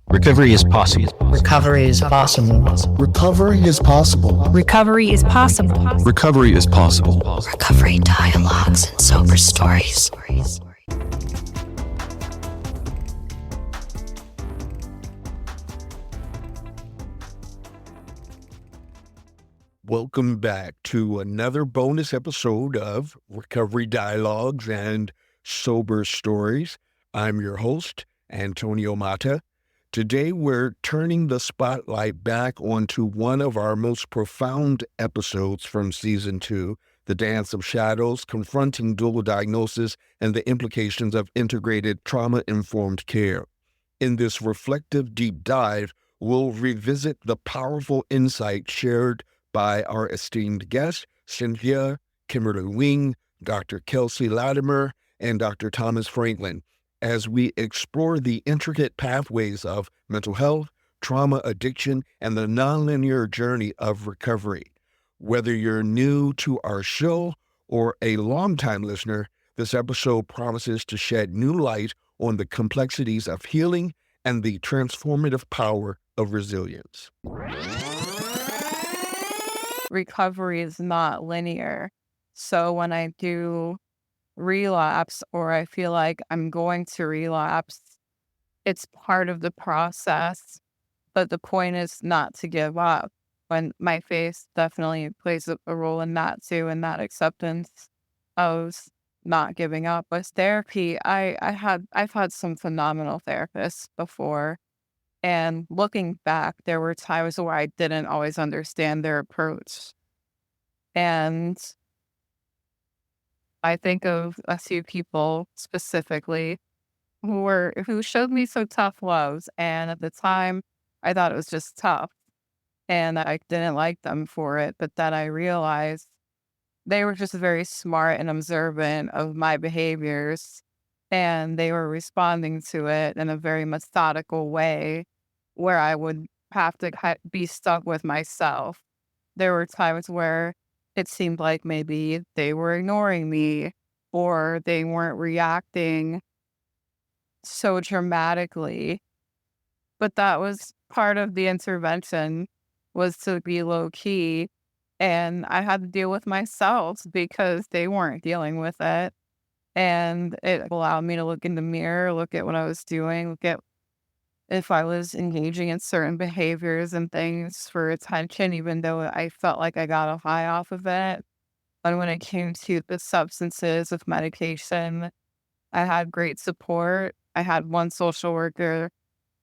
Recovery is possible. Recovery is possible. Recovery is possible. Recovery is possible. Recovery is possible. Recovery dialogues and sober stories. Welcome back to another bonus episode of Recovery Dialogues and Sober Stories. I'm your host, Antonio Mata. Today, we're turning the spotlight back onto one of our most profound episodes from Season 2, The Dance of Shadows, Confronting Dual Diagnosis and the Implications of Integrated Trauma-Informed Care. In this reflective deep dive, we'll revisit the powerful insight shared by our esteemed guests, Cynthia, Kimberly Wing, Dr. Kelsey Latimer, and Dr. Thomas Franklin, as we explore the intricate pathways of mental health, trauma, addiction, and the nonlinear journey of recovery. Whether you're new to our show or a longtime listener, this episode promises to shed new light on the complexities of healing and the transformative power of resilience. Recovery is not linear. So when I do relapse or I feel like I'm going to relapse, it's part of the process. But the point is not to give up. When my faith definitely plays a role in that too, and that acceptance of not giving up. With therapy, I've had some phenomenal therapists before. And looking back, there were times where I didn't always understand their approach. And I think of a few people specifically who showed me some tough loves. And at the time, I thought it was just tough. And I didn't like them for it. But then I realized they were just very smart and observant of my behaviors. And they were responding to it in a very methodical way where I would have to be stuck with myself. There were times where it seemed like maybe they were ignoring me or they weren't reacting so dramatically. But that was part of the intervention, was to be low key. And I had to deal with myself because they weren't dealing with it. And it allowed me to look in the mirror, look at what I was doing, look at if I was engaging in certain behaviors and things for attention, even though I felt like I got a high off of it. And when it came to the substances with medication, I had great support. I had one social worker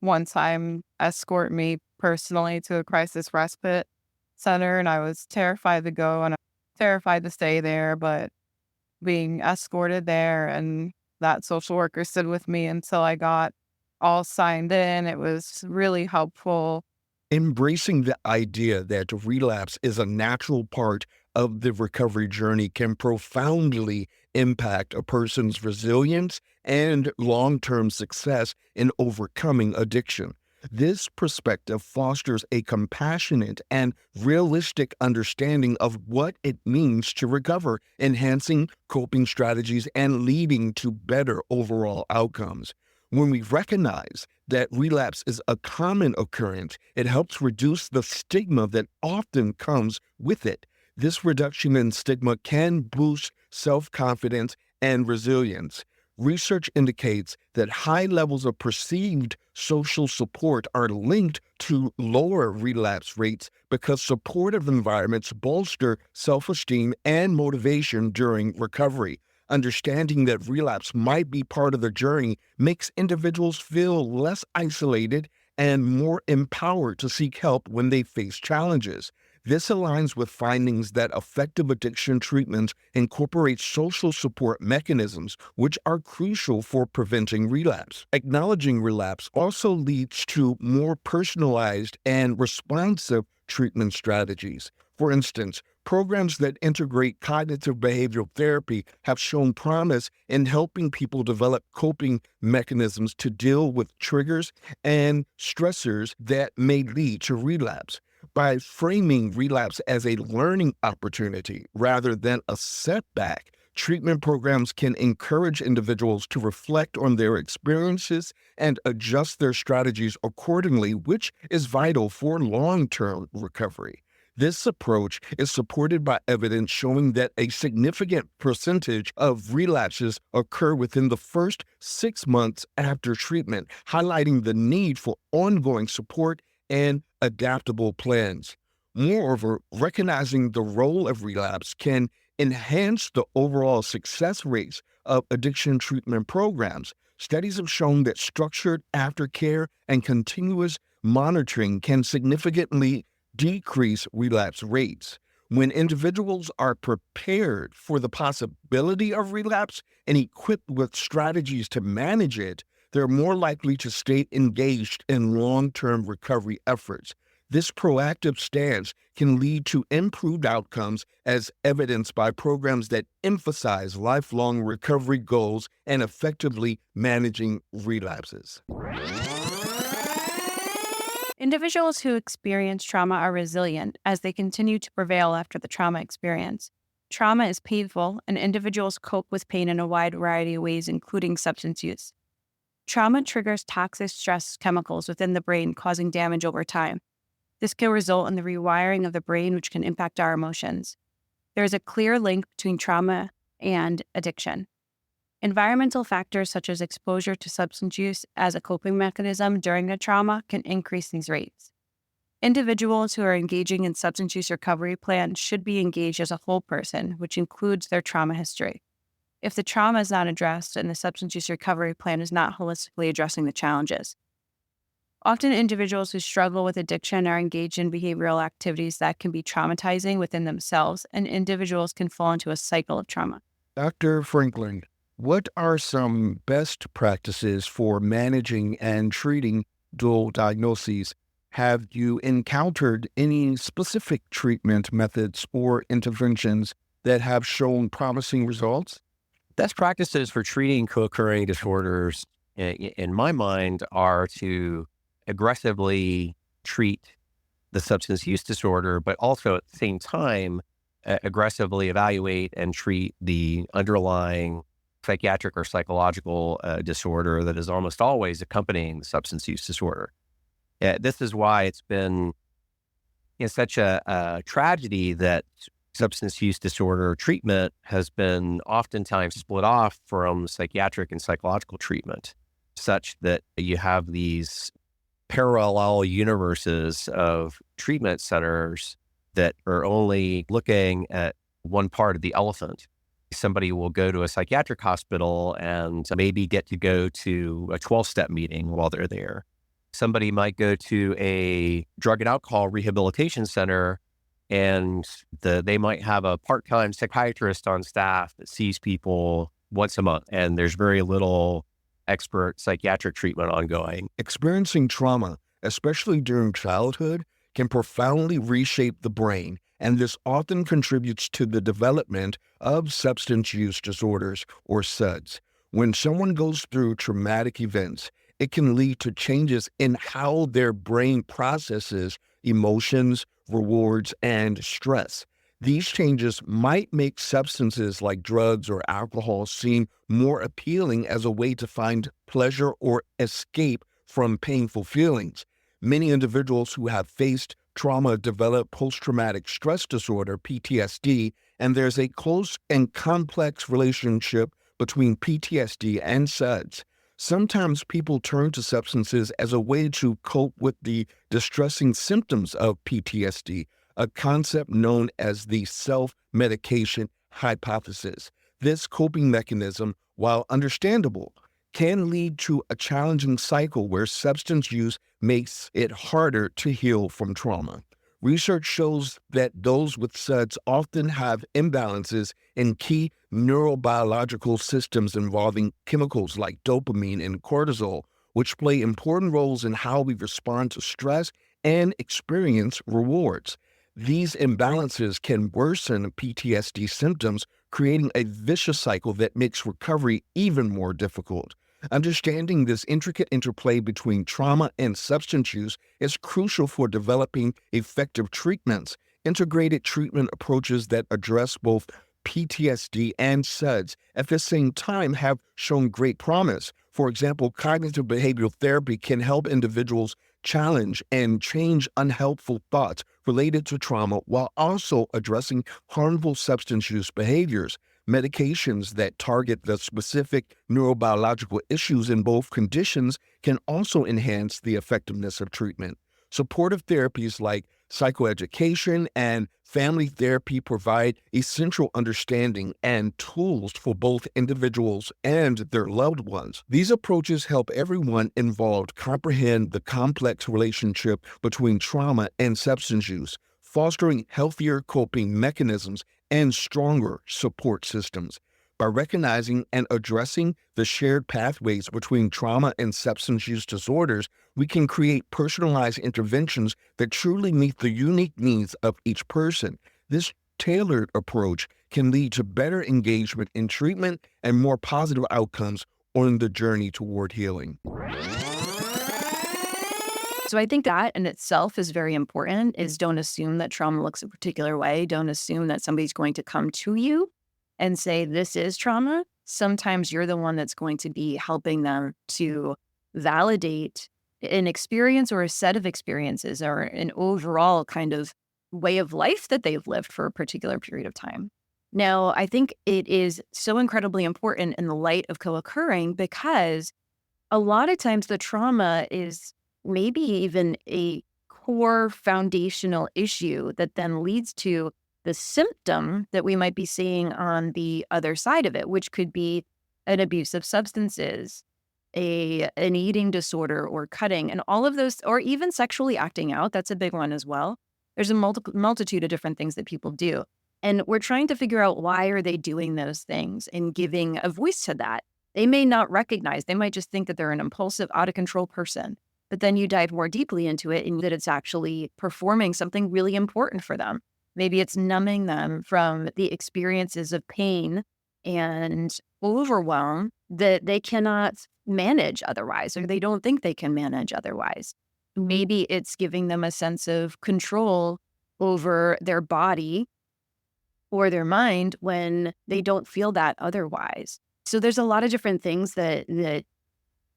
one time escort me personally to a crisis respite center, and I was terrified to go and terrified to stay there, but being escorted there and that social worker stood with me until I got all signed in. It was really helpful. Embracing the idea that relapse is a natural part of the recovery journey can profoundly impact a person's resilience and long-term success in overcoming addiction. This perspective fosters a compassionate and realistic understanding of what it means to recover, enhancing coping strategies and leading to better overall outcomes. When we recognize that relapse is a common occurrence, it helps reduce the stigma that often comes with it. This reduction in stigma can boost self-confidence and resilience. Research indicates that high levels of perceived social support are linked to lower relapse rates because supportive environments bolster self-esteem and motivation during recovery. Understanding that relapse might be part of the journey makes individuals feel less isolated and more empowered to seek help when they face challenges. This aligns with findings that effective addiction treatments incorporate social support mechanisms, which are crucial for preventing relapse. Acknowledging relapse also leads to more personalized and responsive treatment strategies. For instance, programs that integrate cognitive behavioral therapy have shown promise in helping people develop coping mechanisms to deal with triggers and stressors that may lead to relapse. By framing relapse as a learning opportunity rather than a setback, Treatment programs can encourage individuals to reflect on their experiences and adjust their strategies accordingly, which is vital for long-term recovery. This approach is supported by evidence showing that a significant percentage of relapses occur within the first 6 months after treatment, highlighting the need for ongoing support and adaptable plans. Moreover, recognizing the role of relapse can enhance the overall success rates of addiction treatment programs. Studies have shown that structured aftercare and continuous monitoring can significantly decrease relapse rates. When individuals are prepared for the possibility of relapse and equipped with strategies to manage it, they're more likely to stay engaged in long-term recovery efforts. This proactive stance can lead to improved outcomes as evidenced by programs that emphasize lifelong recovery goals and effectively managing relapses. Individuals who experience trauma are resilient as they continue to prevail after the trauma experience. Trauma is painful, and individuals cope with pain in a wide variety of ways, including substance use. Trauma triggers toxic stress chemicals within the brain, causing damage over time. This can result in the rewiring of the brain, which can impact our emotions. There is a clear link between trauma and addiction. Environmental factors such as exposure to substance use as a coping mechanism during a trauma can increase these rates. Individuals who are engaging in substance use recovery plans should be engaged as a whole person, which includes their trauma history. If the trauma is not addressed and the substance use recovery plan is not holistically addressing the challenges. Often individuals who struggle with addiction are engaged in behavioral activities that can be traumatizing within themselves, and individuals can fall into a cycle of trauma. Dr. Franklin, what are some best practices for managing and treating dual diagnoses? Have you encountered any specific treatment methods or interventions that have shown promising results? Best practices for treating co-occurring disorders, in my mind, are to aggressively treat the substance use disorder, but also at the same time, aggressively evaluate and treat the underlying psychiatric or psychological disorder that is almost always accompanying the substance use disorder. This is why it's been such a tragedy that substance use disorder treatment has been oftentimes split off from psychiatric and psychological treatment, such that you have these parallel universes of treatment centers that are only looking at one part of the elephant. Somebody will go to a psychiatric hospital and maybe get to go to a 12-step meeting while they're there. Somebody might go to a drug and alcohol rehabilitation center, and they might have a part-time psychiatrist on staff that sees people once a month, and there's very little expert psychiatric treatment ongoing. Experiencing trauma, especially during childhood, can profoundly reshape the brain, and this often contributes to the development of substance use disorders, or SUDs. When someone goes through traumatic events, it can lead to changes in how their brain processes emotions, rewards, and stress. These changes might make substances like drugs or alcohol seem more appealing as a way to find pleasure or escape from painful feelings. Many individuals who have faced trauma develop post-traumatic stress disorder, PTSD, and there's a close and complex relationship between PTSD and SUDs. Sometimes people turn to substances as a way to cope with the distressing symptoms of PTSD, a concept known as the self-medication hypothesis. This coping mechanism, while understandable, can lead to a challenging cycle where substance use makes it harder to heal from trauma. Research shows that those with SUDs often have imbalances in key neurobiological systems involving chemicals like dopamine and cortisol, which play important roles in how we respond to stress and experience rewards. These imbalances can worsen PTSD symptoms, creating a vicious cycle that makes recovery even more difficult. Understanding this intricate interplay between trauma and substance use is crucial for developing effective treatments. Integrated treatment approaches that address both PTSD and SUDS at the same time have shown great promise. For example, cognitive behavioral therapy can help individuals challenge and change unhelpful thoughts related to trauma while also addressing harmful substance use behaviors. Medications that target the specific neurobiological issues in both conditions can also enhance the effectiveness of treatment. Supportive therapies like psychoeducation and family therapy provide essential understanding and tools for both individuals and their loved ones. These approaches help everyone involved comprehend the complex relationship between trauma and substance use, fostering healthier coping mechanisms and stronger support systems. By recognizing and addressing the shared pathways between trauma and substance use disorders, we can create personalized interventions that truly meet the unique needs of each person. This tailored approach can lead to better engagement in treatment and more positive outcomes on the journey toward healing. So I think that in itself is very important, is don't assume that trauma looks a particular way. Don't assume that somebody's going to come to you and say, this is trauma. Sometimes you're the one that's going to be helping them to validate an experience or a set of experiences or an overall kind of way of life that they've lived for a particular period of time. Now, I think it is so incredibly important in the light of co-occurring because a lot of times the trauma is maybe even a core foundational issue that then leads to the symptom that we might be seeing on the other side of it, which could be an abuse of substances, an eating disorder or cutting, and all of those, or even sexually acting out. That's a big one as well. There's a multitude of different things that people do. And we're trying to figure out why are they doing those things and giving a voice to that. They may not recognize, they might just think that they're an impulsive, out of control person. But then you dive more deeply into it and that it's actually performing something really important for them. Maybe it's numbing them from the experiences of pain and overwhelm that they cannot manage otherwise, or they don't think they can manage otherwise. Maybe it's giving them a sense of control over their body or their mind when they don't feel that otherwise. So there's a lot of different things that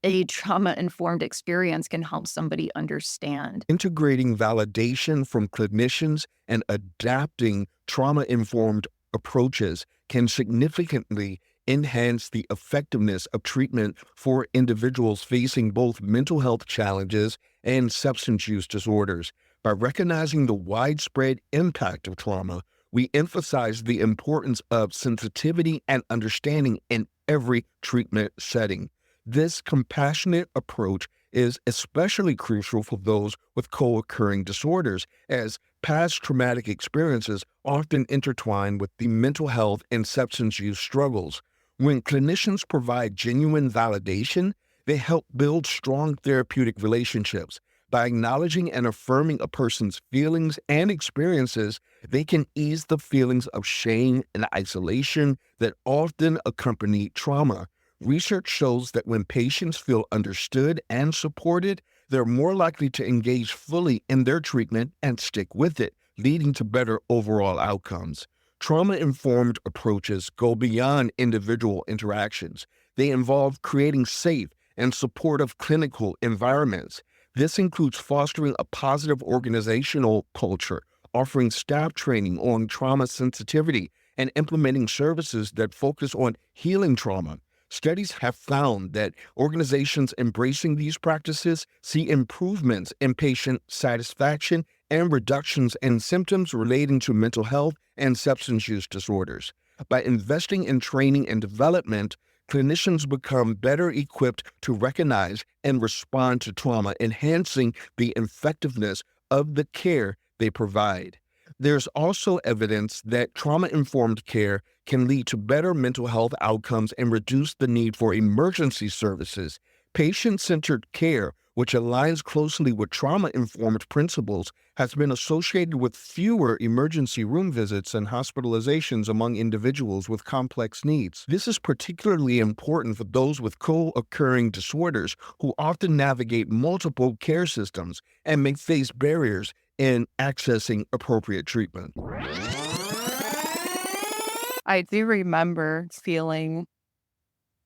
a trauma-informed experience can help somebody understand. Integrating validation from clinicians and adapting trauma-informed approaches can significantly enhance the effectiveness of treatment for individuals facing both mental health challenges and substance use disorders. By recognizing the widespread impact of trauma, we emphasize the importance of sensitivity and understanding in every treatment setting. This compassionate approach is especially crucial for those with co-occurring disorders, as past traumatic experiences often intertwine with the mental health and substance use struggles. When clinicians provide genuine validation, they help build strong therapeutic relationships. By acknowledging and affirming a person's feelings and experiences, they can ease the feelings of shame and isolation that often accompany trauma. Research shows that when patients feel understood and supported, they're more likely to engage fully in their treatment and stick with it, leading to better overall outcomes. Trauma-informed approaches go beyond individual interactions. They involve creating safe and supportive clinical environments. This includes fostering a positive organizational culture, offering staff training on trauma sensitivity, and implementing services that focus on healing trauma. Studies have found that organizations embracing these practices see improvements in patient satisfaction and reductions in symptoms relating to mental health and substance use disorders. By investing in training and development, clinicians become better equipped to recognize and respond to trauma, enhancing the effectiveness of the care they provide. There's also evidence that trauma-informed care can lead to better mental health outcomes and reduce the need for emergency services. Patient-centered care, which aligns closely with trauma-informed principles, has been associated with fewer emergency room visits and hospitalizations among individuals with complex needs. This is particularly important for those with co-occurring disorders who often navigate multiple care systems and may face barriers in accessing appropriate treatment. I do remember feeling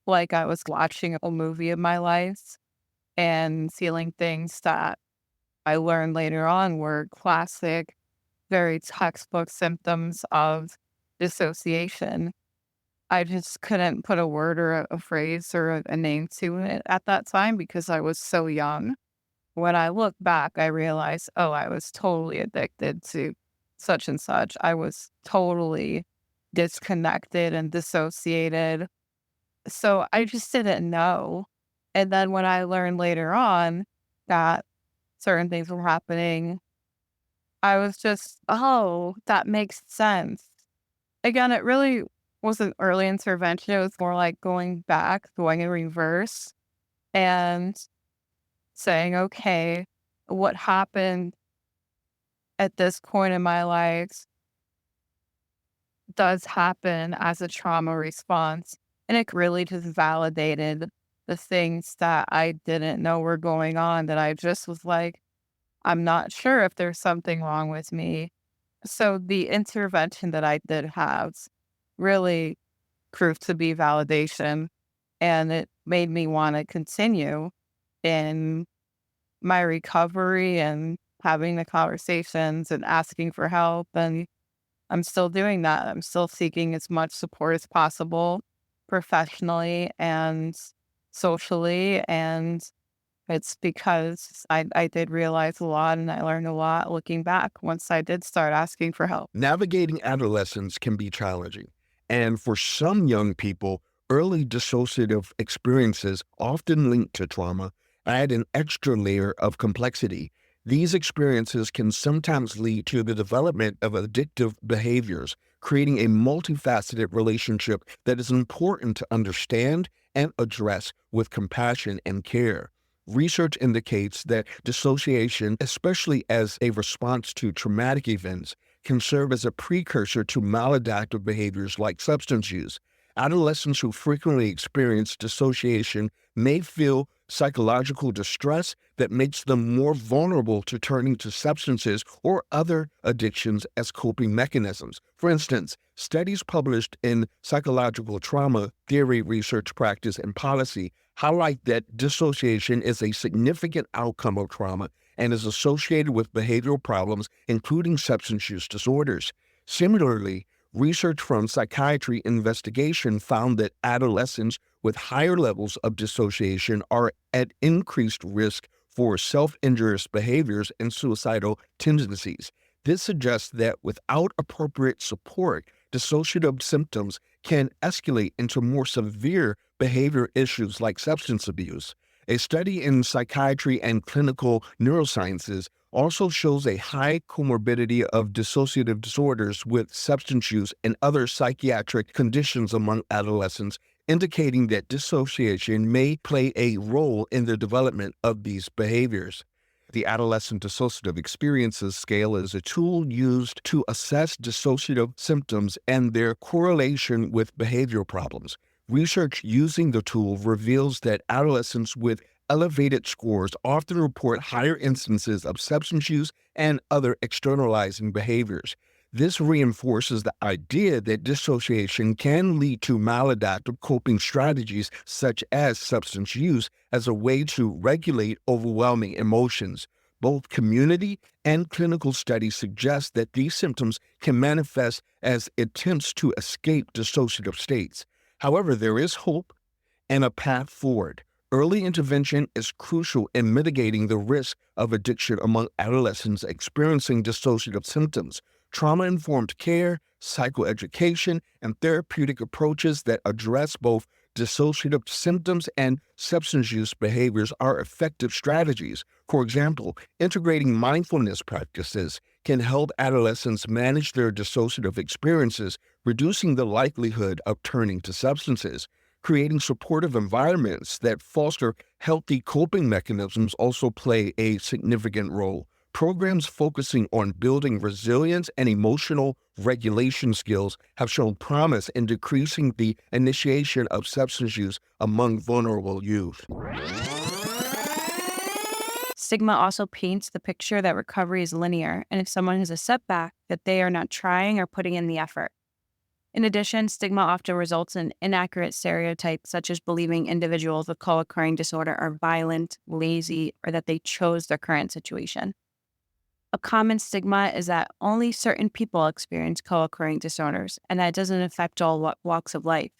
like I was watching a movie of my life and feeling things that I learned later on were classic, very textbook symptoms of dissociation. I just couldn't put a word or a phrase or a name to it at that time because I was so young. When I look back, I realized, oh, I was totally addicted to such and such. I was totally disconnected and dissociated. So I just didn't know. And then when I learned later on that certain things were happening, I was just, oh, that makes sense. Again, it really wasn't early intervention. It was more like going back, going in reverse and saying, okay, what happened at this point in my life does happen as a trauma response. And it really just validated the things that I didn't know were going on, that I just was like, I'm not sure if there's something wrong with me. So the intervention that I did have really proved to be validation, and it made me want to continue in my recovery and having the conversations and asking for help. And I'm still doing that. I'm still seeking as much support as possible professionally and socially. And it's because I did realize a lot and I learned a lot looking back once I did start asking for help. Navigating adolescence can be challenging, and for some young people, early dissociative experiences, often linked to trauma, add an extra layer of complexity. These experiences can sometimes lead to the development of addictive behaviors, creating a multifaceted relationship that is important to understand and address with compassion and care. Research indicates that dissociation, especially as a response to traumatic events, can serve as a precursor to maladaptive behaviors like substance use. Adolescents who frequently experience dissociation may feel psychological distress that makes them more vulnerable to turning to substances or other addictions as coping mechanisms. For instance, studies published in Psychological Trauma Theory, Research, Practice, and Policy highlight that dissociation is a significant outcome of trauma and is associated with behavioral problems, including substance use disorders. Similarly, research from Psychiatry Investigation found that adolescents with higher levels of dissociation are at increased risk for self-injurious behaviors and suicidal tendencies. This suggests that without appropriate support, dissociative symptoms can escalate into more severe behavior issues like substance abuse. A study in psychiatry and clinical neurosciences also shows a high comorbidity of dissociative disorders with substance use and other psychiatric conditions among adolescents, indicating that dissociation may play a role in the development of these behaviors. The Adolescent Dissociative Experiences Scale is a tool used to assess dissociative symptoms and their correlation with behavioral problems. Research using the tool reveals that adolescents with elevated scores often report higher instances of substance use and other externalizing behaviors. This reinforces the idea that dissociation can lead to maladaptive coping strategies such as substance use as a way to regulate overwhelming emotions. Both community and clinical studies suggest that these symptoms can manifest as attempts to escape dissociative states. However, there is hope and a path forward. Early intervention is crucial in mitigating the risk of addiction among adolescents experiencing dissociative symptoms. Trauma-informed care, psychoeducation, and therapeutic approaches that address both dissociative symptoms and substance use behaviors are effective strategies. For example, integrating mindfulness practices can help adolescents manage their dissociative experiences, reducing the likelihood of turning to substances. Creating supportive environments that foster healthy coping mechanisms also play a significant role. Programs focusing on building resilience and emotional regulation skills have shown promise in decreasing the initiation of substance use among vulnerable youth. Stigma also paints the picture that recovery is linear, and if someone has a setback, that they are not trying or putting in the effort. In addition, stigma often results in inaccurate stereotypes, such as believing individuals with co occurring disorder are violent, lazy, or that they chose their current situation. A common stigma is that only certain people experience co occurring disorders, and that doesn't affect all walks of life.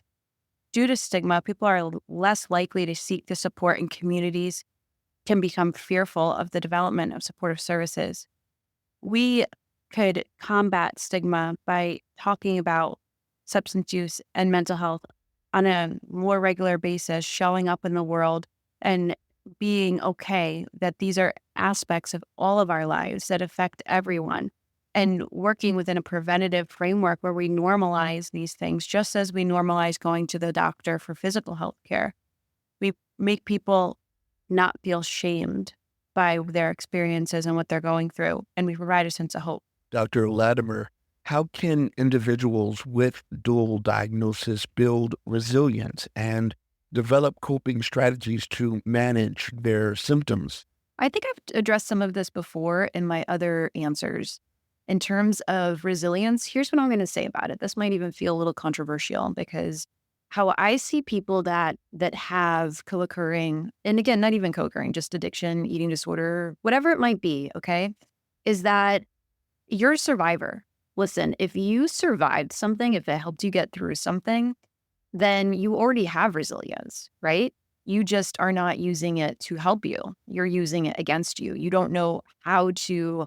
Due to stigma, people are less likely to seek the support, and communities can become fearful of the development of supportive services. We could combat stigma by talking about substance use and mental health on a more regular basis, showing up in the world and being okay that these are aspects of all of our lives that affect everyone, and working within a preventative framework where we normalize these things, just as we normalize going to the doctor for physical health care. We make people not feel shamed by their experiences and what they're going through, and we provide a sense of hope. Dr. Latimer, how can individuals with dual diagnosis build resilience and develop coping strategies to manage their symptoms? I think I've addressed some of this before in my other answers. In terms of resilience, here's what I'm going to say about it. This might even feel a little controversial, because how I see people that have co-occurring, and again, not even co-occurring, just addiction, eating disorder, whatever it might be, okay, is that you're a survivor. Listen, if you survived something, if it helped you get through something, then you already have resilience, right? You just are not using it to help you. You're using it against you. You don't know how to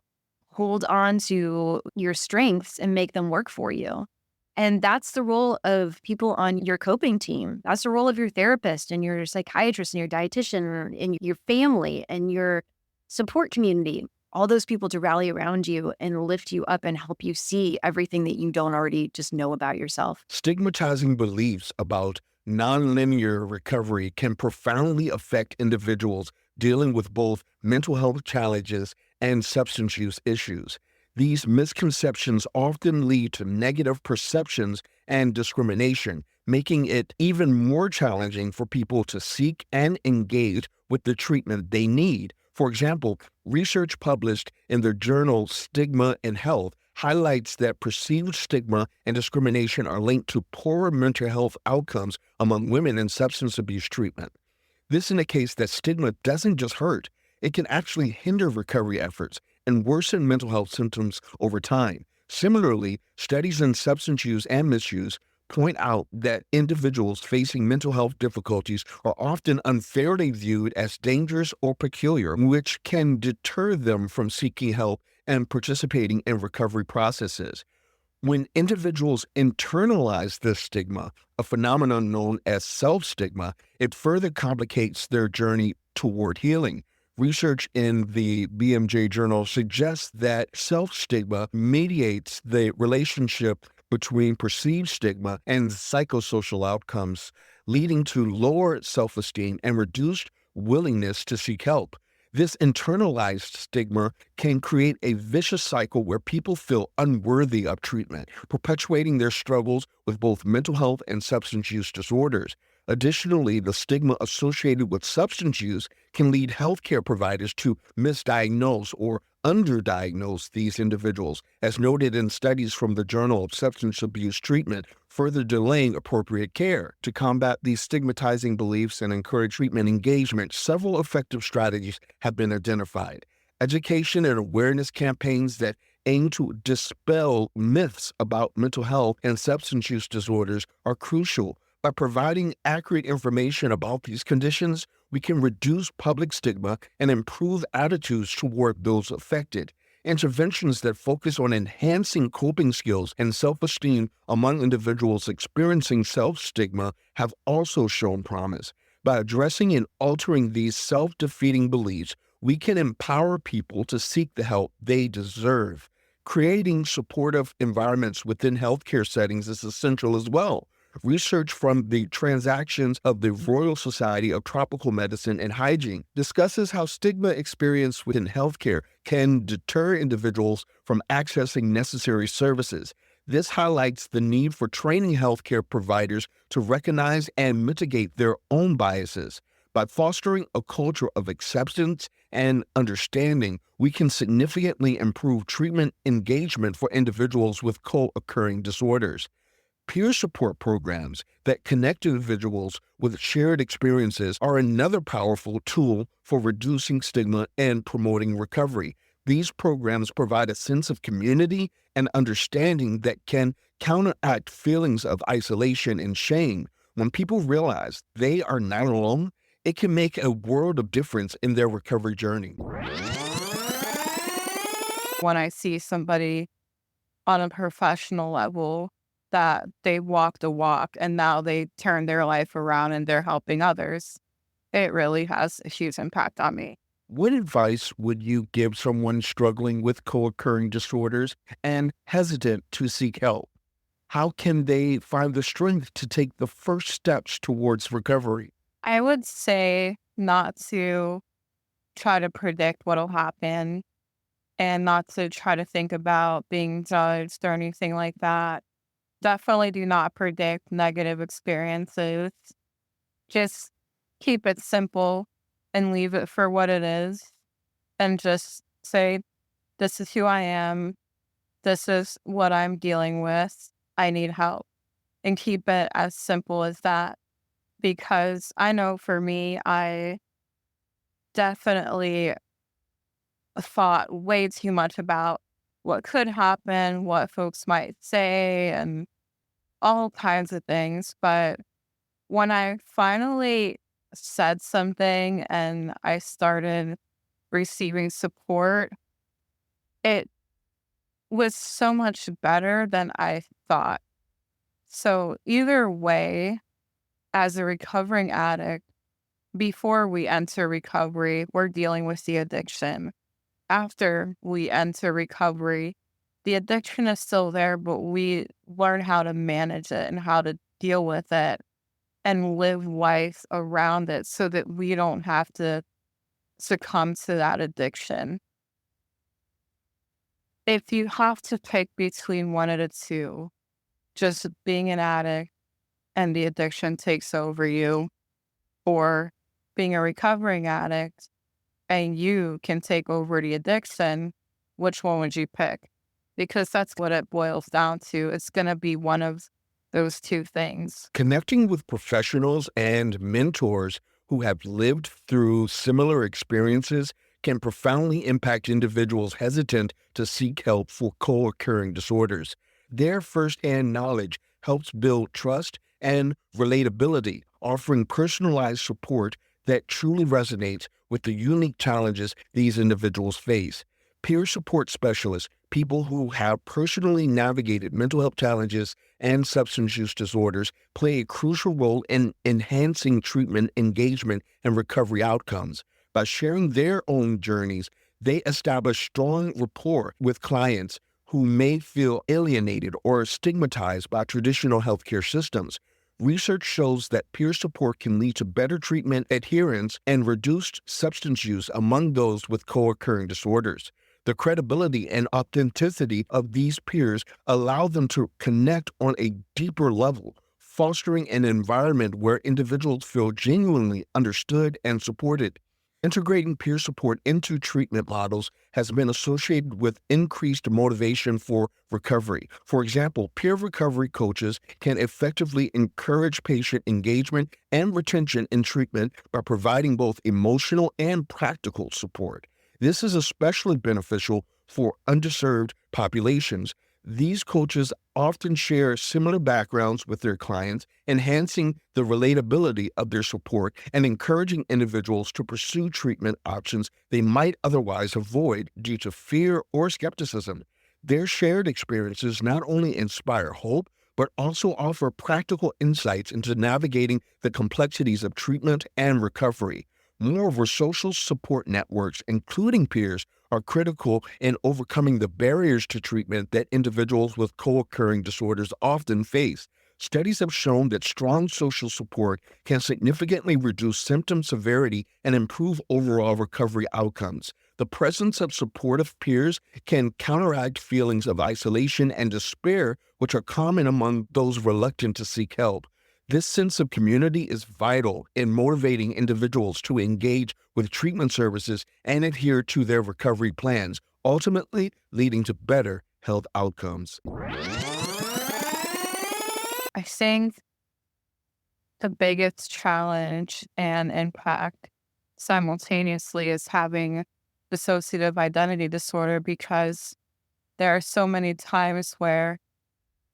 hold on to your strengths and make them work for you. And that's the role of people on your coping team. That's the role of your therapist and your psychiatrist and your dietitian and your family and your support community. All those people to rally around you and lift you up and help you see everything that you don't already just know about yourself. Stigmatizing beliefs about nonlinear recovery can profoundly affect individuals dealing with both mental health challenges and substance use issues. These misconceptions often lead to negative perceptions and discrimination, making it even more challenging for people to seek and engage with the treatment they need. For example, research published in the journal Stigma in Health highlights that perceived stigma and discrimination are linked to poorer mental health outcomes among women in substance abuse treatment. This indicates that stigma doesn't just hurt, it can actually hinder recovery efforts and worsen mental health symptoms over time. Similarly, studies in substance use and misuse point out that individuals facing mental health difficulties are often unfairly viewed as dangerous or peculiar, which can deter them from seeking help and participating in recovery processes. When individuals internalize this stigma, a phenomenon known as self-stigma, it further complicates their journey toward healing. Research in the BMJ journal suggests that self-stigma mediates the relationship between perceived stigma and psychosocial outcomes, leading to lower self-esteem and reduced willingness to seek help. This internalized stigma can create a vicious cycle where people feel unworthy of treatment, perpetuating their struggles with both mental health and substance use disorders. Additionally, the stigma associated with substance use can lead healthcare providers to misdiagnose or underdiagnose these individuals, as noted in studies from the Journal of Substance Abuse Treatment, further delaying appropriate care. To combat these stigmatizing beliefs and encourage treatment engagement, several effective strategies have been identified. Education and awareness campaigns that aim to dispel myths about mental health and substance use disorders are crucial. By providing accurate information about these conditions, we can reduce public stigma and improve attitudes toward those affected. Interventions that focus on enhancing coping skills and self-esteem among individuals experiencing self-stigma have also shown promise. By addressing and altering these self-defeating beliefs, we can empower people to seek the help they deserve. Creating supportive environments within healthcare settings is essential as well. Research from the Transactions of the Royal Society of Tropical Medicine and Hygiene discusses how stigma experienced within healthcare can deter individuals from accessing necessary services. This highlights the need for training healthcare providers to recognize and mitigate their own biases. By fostering a culture of acceptance and understanding, we can significantly improve treatment engagement for individuals with co-occurring disorders. Peer support programs that connect individuals with shared experiences are another powerful tool for reducing stigma and promoting recovery. These programs provide a sense of community and understanding that can counteract feelings of isolation and shame. When people realize they are not alone, it can make a world of difference in their recovery journey. When I see somebody on a professional level that they walk the walk and now they turn their life around and they're helping others, it really has a huge impact on me. What advice would you give someone struggling with co-occurring disorders and hesitant to seek help? How can they find the strength to take the first steps towards recovery? I would say not to try to predict what'll happen and not to try to think about being judged or anything like that. Definitely do not predict negative experiences. Just keep it simple and leave it for what it is. And just say, this is who I am. This is what I'm dealing with. I need help. And keep it as simple as that. Because I know for me, I definitely thought way too much about what could happen, what folks might say, and all kinds of things. But when I finally said something and I started receiving support, it was so much better than I thought. So, either way, as a recovering addict, before we enter recovery, we're dealing with the addiction. After we enter recovery, the addiction is still there, but we learn how to manage it and how to deal with it and live life around it so that we don't have to succumb to that addiction. If you have to pick between one of the two, just being an addict and the addiction takes over you, or being a recovering addict and you can take over the addiction, which one would you pick? Because that's what it boils down to. It's going to be one of those two things. Connecting with professionals and mentors who have lived through similar experiences can profoundly impact individuals hesitant to seek help for co-occurring disorders. Their firsthand knowledge helps build trust and relatability, offering personalized support that truly resonates with the unique challenges these individuals face. Peer support specialists, people who have personally navigated mental health challenges and substance use disorders, play a crucial role in enhancing treatment engagement and recovery outcomes. By sharing their own journeys, they establish strong rapport with clients who may feel alienated or stigmatized by traditional healthcare systems. Research shows that peer support can lead to better treatment adherence and reduced substance use among those with co-occurring disorders. The credibility and authenticity of these peers allow them to connect on a deeper level, fostering an environment where individuals feel genuinely understood and supported. Integrating peer support into treatment models has been associated with increased motivation for recovery. For example, peer recovery coaches can effectively encourage patient engagement and retention in treatment by providing both emotional and practical support. This is especially beneficial for underserved populations. These coaches often share similar backgrounds with their clients, enhancing the relatability of their support and encouraging individuals to pursue treatment options they might otherwise avoid due to fear or skepticism. Their shared experiences not only inspire hope, but also offer practical insights into navigating the complexities of treatment and recovery. Moreover, social support networks, including peers, are critical in overcoming the barriers to treatment that individuals with co-occurring disorders often face. Studies have shown that strong social support can significantly reduce symptom severity and improve overall recovery outcomes. The presence of supportive peers can counteract feelings of isolation and despair, which are common among those reluctant to seek help. This sense of community is vital in motivating individuals to engage with treatment services and adhere to their recovery plans, ultimately leading to better health outcomes. think the biggest challenge and impact simultaneously is having dissociative identity disorder, because there are so many times where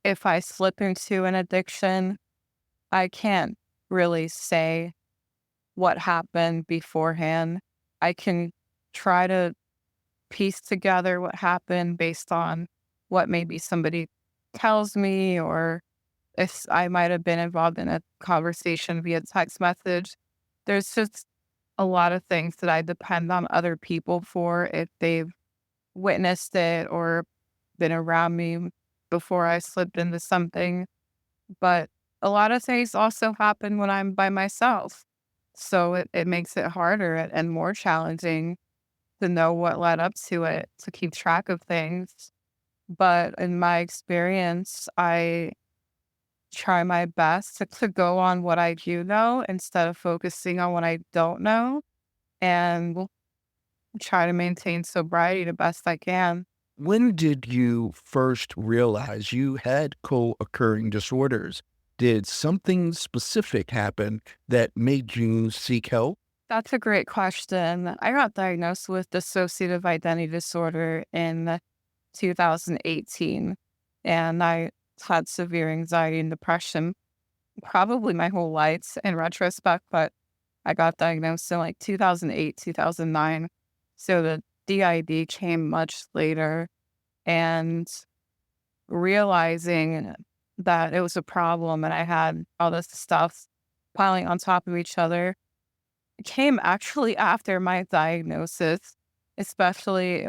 if I slip into an addiction, I can't really say what happened beforehand. I can try to piece together what happened based on what maybe somebody tells me, or if I might have been involved in a conversation via text message. There's just a lot of things that I depend on other people for if they've witnessed it or been around me before I slipped into something. But a lot of things also happen when I'm by myself. So it makes it harder and more challenging to know what led up to it, to keep track of things. But in my experience, I try my best to go on what I do know instead of focusing on what I don't know, and try to maintain sobriety the best I can. When did you first realize you had co-occurring disorders? Did something specific happen that made you seek help? That's a great question. I got diagnosed with dissociative identity disorder in 2018, and I had severe anxiety and depression probably my whole life in retrospect, but I got diagnosed in like 2008, 2009. So the DID came much later, and realizing that it was a problem and I had all this stuff piling on top of each other came actually after my diagnosis, especially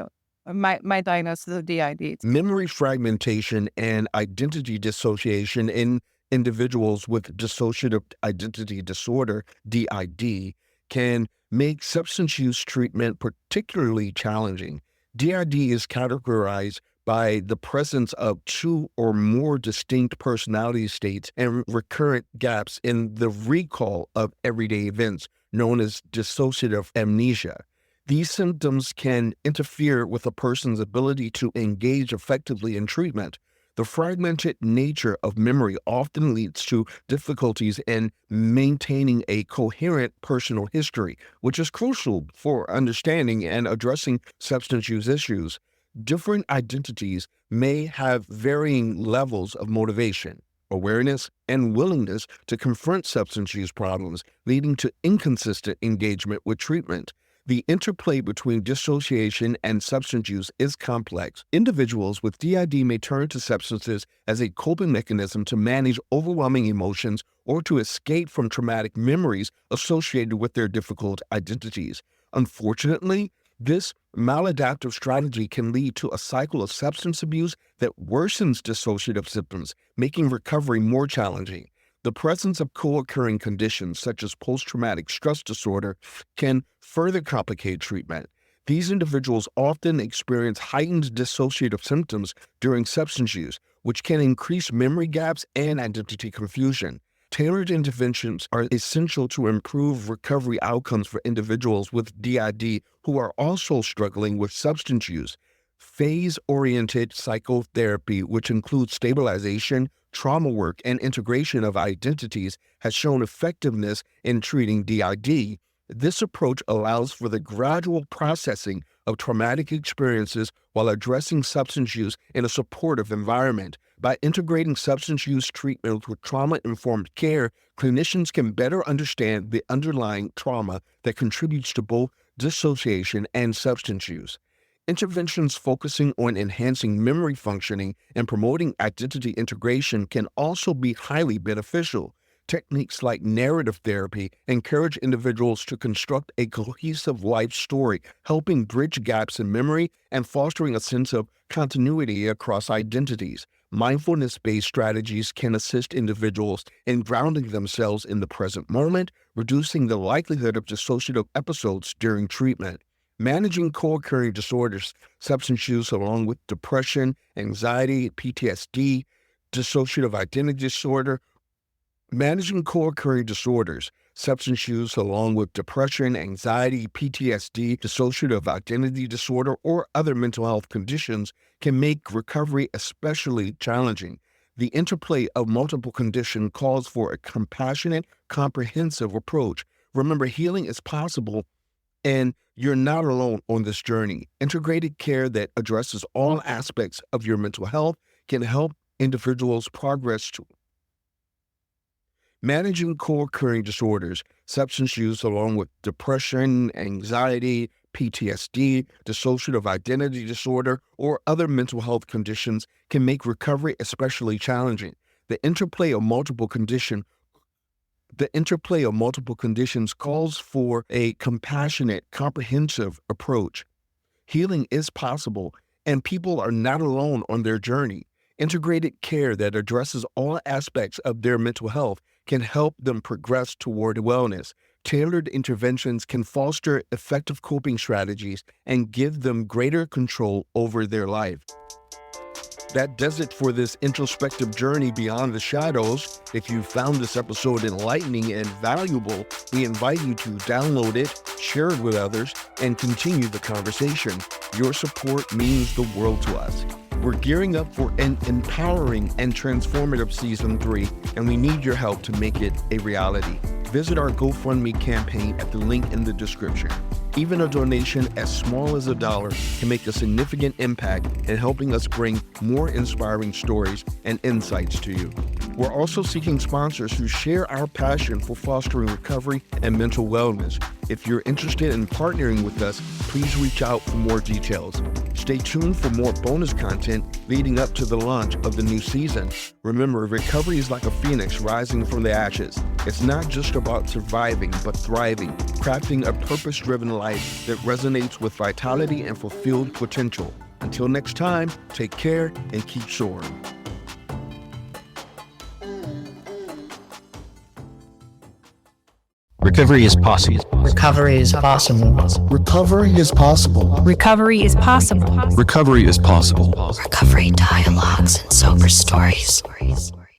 my diagnosis of DID. Memory fragmentation and identity dissociation in individuals with dissociative identity disorder, DID, can make substance use treatment particularly challenging. DID is categorized by the presence of two or more distinct personality states and recurrent gaps in the recall of everyday events, known as dissociative amnesia. These symptoms can interfere with a person's ability to engage effectively in treatment. The fragmented nature of memory often leads to difficulties in maintaining a coherent personal history, which is crucial for understanding and addressing substance use issues. Different identities may have varying levels of motivation, awareness, and willingness to confront substance use problems, leading to inconsistent engagement with treatment. The interplay between dissociation and substance use is complex. Individuals with DID may turn to substances as a coping mechanism to manage overwhelming emotions or to escape from traumatic memories associated with their difficult identities. Unfortunately, this maladaptive strategy can lead to a cycle of substance abuse that worsens dissociative symptoms, making recovery more challenging. The presence of co-occurring conditions such as post-traumatic stress disorder can further complicate treatment. These individuals often experience heightened dissociative symptoms during substance use, which can increase memory gaps and identity confusion. Tailored interventions are essential to improve recovery outcomes for individuals with DID who are also struggling with substance use. Phase-oriented psychotherapy, which includes stabilization, trauma work, and integration of identities, has shown effectiveness in treating DID. This approach allows for the gradual processing of traumatic experiences while addressing substance use in a supportive environment. By integrating substance use treatment with trauma-informed care, clinicians can better understand the underlying trauma that contributes to both dissociation and substance use. Interventions focusing on enhancing memory functioning and promoting identity integration can also be highly beneficial. Techniques like narrative therapy encourage individuals to construct a cohesive life story, helping bridge gaps in memory and fostering a sense of continuity across identities. Mindfulness-based strategies can assist individuals in grounding themselves in the present moment, reducing the likelihood of dissociative episodes during treatment. Managing co-occurring disorders, substance use along with depression, anxiety, PTSD, dissociative identity disorder. Managing co-occurring disorders, substance use along with depression, anxiety, PTSD, dissociative identity disorder, or other mental health conditions can make recovery especially challenging. The interplay of multiple conditions calls for a compassionate, comprehensive approach. Remember, healing is possible, and you're not alone on this journey. Integrated care that addresses all aspects of your mental health can help individuals progress to managing co-occurring disorders, substance use along with depression, anxiety, PTSD, dissociative identity disorder, or other mental health conditions can make recovery especially challenging. The interplay of multiple conditions calls for a compassionate, comprehensive approach. Healing is possible, and people are not alone on their journey. Integrated care that addresses all aspects of their mental health can help them progress toward wellness. Tailored interventions can foster effective coping strategies and give them greater control over their life. That does it for this introspective journey beyond the shadows. If you found this episode enlightening and valuable, we invite you to download it, share it with others, and continue the conversation. Your support means the world to us. We're gearing up for an empowering and transformative Season 3, and we need your help to make it a reality. Visit our GoFundMe campaign at the link in the description. Even a donation as small as $1 can make a significant impact in helping us bring more inspiring stories and insights to you. We're also seeking sponsors who share our passion for fostering recovery and mental wellness. If you're interested in partnering with us, please reach out for more details. Stay tuned for more bonus content leading up to the launch of the new season. Remember, recovery is like a phoenix rising from the ashes. It's not just about surviving, but thriving, crafting a purpose-driven life that resonates with vitality and fulfilled potential. Until next time, take care and keep soaring. Recovery is possible. Recovery is possible. Recovery is possible. Recovery is possible. Recovery is possible. Recovery dialogues and sober stories.